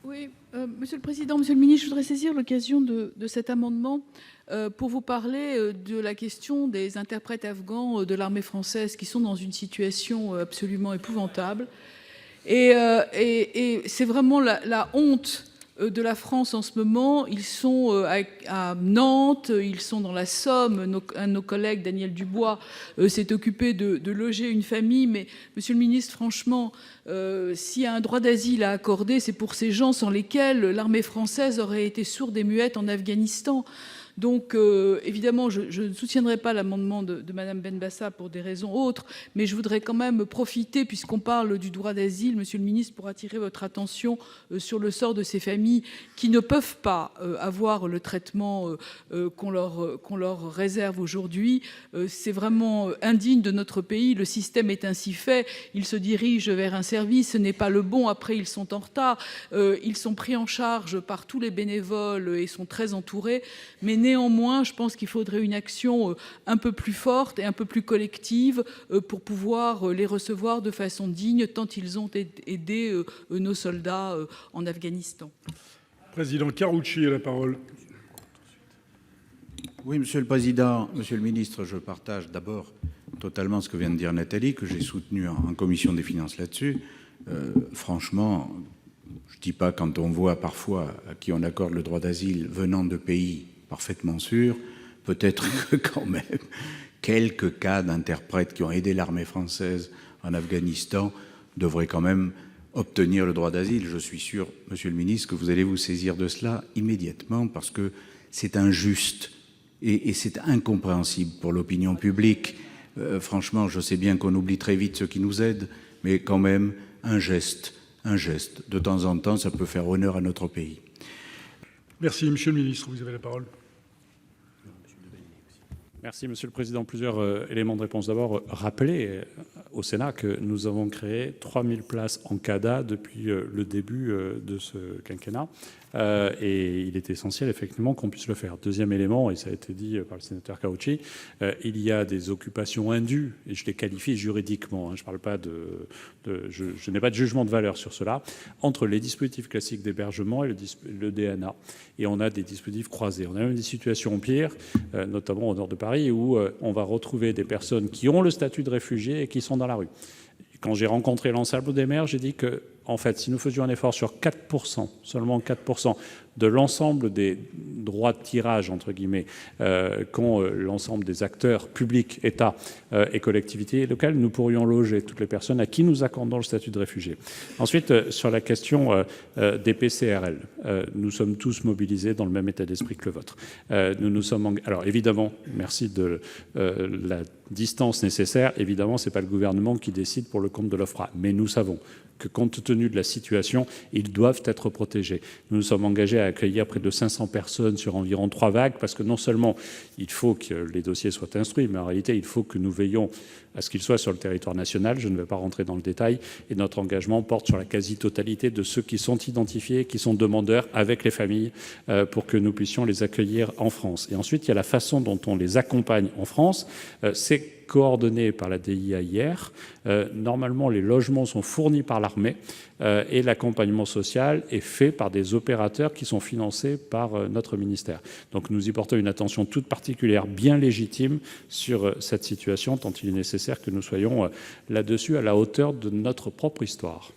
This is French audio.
Oui, Monsieur le Président, Monsieur le Ministre, je voudrais saisir l'occasion de cet amendement pour vous parler de la question des interprètes afghans de l'armée française qui sont dans une situation absolument épouvantable. Et c'est vraiment la honte de la France en ce moment. Ils sont à Nantes, ils sont dans la Somme. Un de nos collègues, Daniel Dubois, s'est occupé de loger une famille. Mais, Monsieur le Ministre, franchement, s'il y a un droit d'asile à accorder, c'est pour ces gens sans lesquels l'armée française aurait été sourde et muette en Afghanistan. Donc, évidemment, je ne soutiendrai pas l'amendement de Madame Benbassa pour des raisons autres, mais je voudrais quand même profiter, puisqu'on parle du droit d'asile, Monsieur le Ministre, pour attirer votre attention sur le sort de ces familles qui ne peuvent pas avoir le traitement qu'on leur réserve aujourd'hui. C'est vraiment indigne de notre pays. Le système est ainsi fait. Ils se dirigent vers un service, ce n'est pas le bon. Après, ils sont en retard. Ils sont pris en charge par tous les bénévoles et sont très entourés. Mais néanmoins, je pense qu'il faudrait une action un peu plus forte et un peu plus collective pour pouvoir les recevoir de façon digne, tant ils ont aidé nos soldats en Afghanistan. Président Karoutchi a la parole. Oui, Monsieur le Président, Monsieur le Ministre, je partage d'abord totalement ce que vient de dire Nathalie, que j'ai soutenu en commission des finances là-dessus. Franchement, je ne dis pas quand on voit parfois à qui on accorde le droit d'asile venant de pays parfaitement sûrs, peut-être que quand même quelques cas d'interprètes qui ont aidé l'armée française en Afghanistan devraient quand même obtenir le droit d'asile. Je suis sûr, Monsieur le Ministre, que vous allez vous saisir de cela immédiatement parce que c'est injuste et c'est incompréhensible pour l'opinion publique. Franchement, je sais bien qu'on oublie très vite ceux qui nous aident, mais quand même, un geste, de temps en temps, ça peut faire honneur à notre pays. Merci, Monsieur le Ministre, vous avez la parole. Merci, Monsieur le Président. Plusieurs éléments de réponse. D'abord, rappeler au Sénat que nous avons créé 3000 places en CADA depuis le début de ce quinquennat. Et il est essentiel, effectivement, qu'on puisse le faire. Deuxième élément, et ça a été dit par le sénateur Karoutchi, il y a des occupations indues, et je les qualifie juridiquement, je parle pas je n'ai pas de jugement de valeur sur cela, entre les dispositifs classiques d'hébergement et le DNA. Et on a des dispositifs croisés. On a même des situations pires, notamment au nord de Paris, où on va retrouver des personnes qui ont le statut de réfugiés et qui sont dans la rue. Quand j'ai rencontré l'ensemble des maires, j'ai dit que, en fait, si nous faisions un effort sur 4%, seulement 4%, de l'ensemble des droits de tirage, entre guillemets, qu'ont l'ensemble des acteurs publics, État et collectivités locales, nous pourrions loger toutes les personnes à qui nous accordons le statut de réfugié. Ensuite, sur la question des PCRL, nous sommes tous mobilisés dans le même état d'esprit que le vôtre. Alors, évidemment, merci de la distance nécessaire. Évidemment, ce n'est pas le gouvernement qui décide pour le compte de l'OFPRA. Mais nous savons que, compte tenu de la situation, ils doivent être protégés. Nous nous sommes engagés à accueillir près de 500 personnes sur environ 3 vagues, parce que non seulement il faut que les dossiers soient instruits, mais en réalité, il faut que nous veillions à ce qu'ils soient sur le territoire national. Je ne vais pas rentrer dans le détail. Et notre engagement porte sur la quasi-totalité de ceux qui sont identifiés, qui sont demandeurs, avec les familles, pour que nous puissions les accueillir en France. Et ensuite, il y a la façon dont on les accompagne en France. C'est coordonné par la DIAIR. Normalement, les logements sont fournis par l'armée et l'accompagnement social est fait par des opérateurs qui sont financés par notre ministère. Donc nous y portons une attention toute particulière, bien légitime, sur cette situation, tant il est nécessaire que nous soyons là-dessus à la hauteur de notre propre histoire.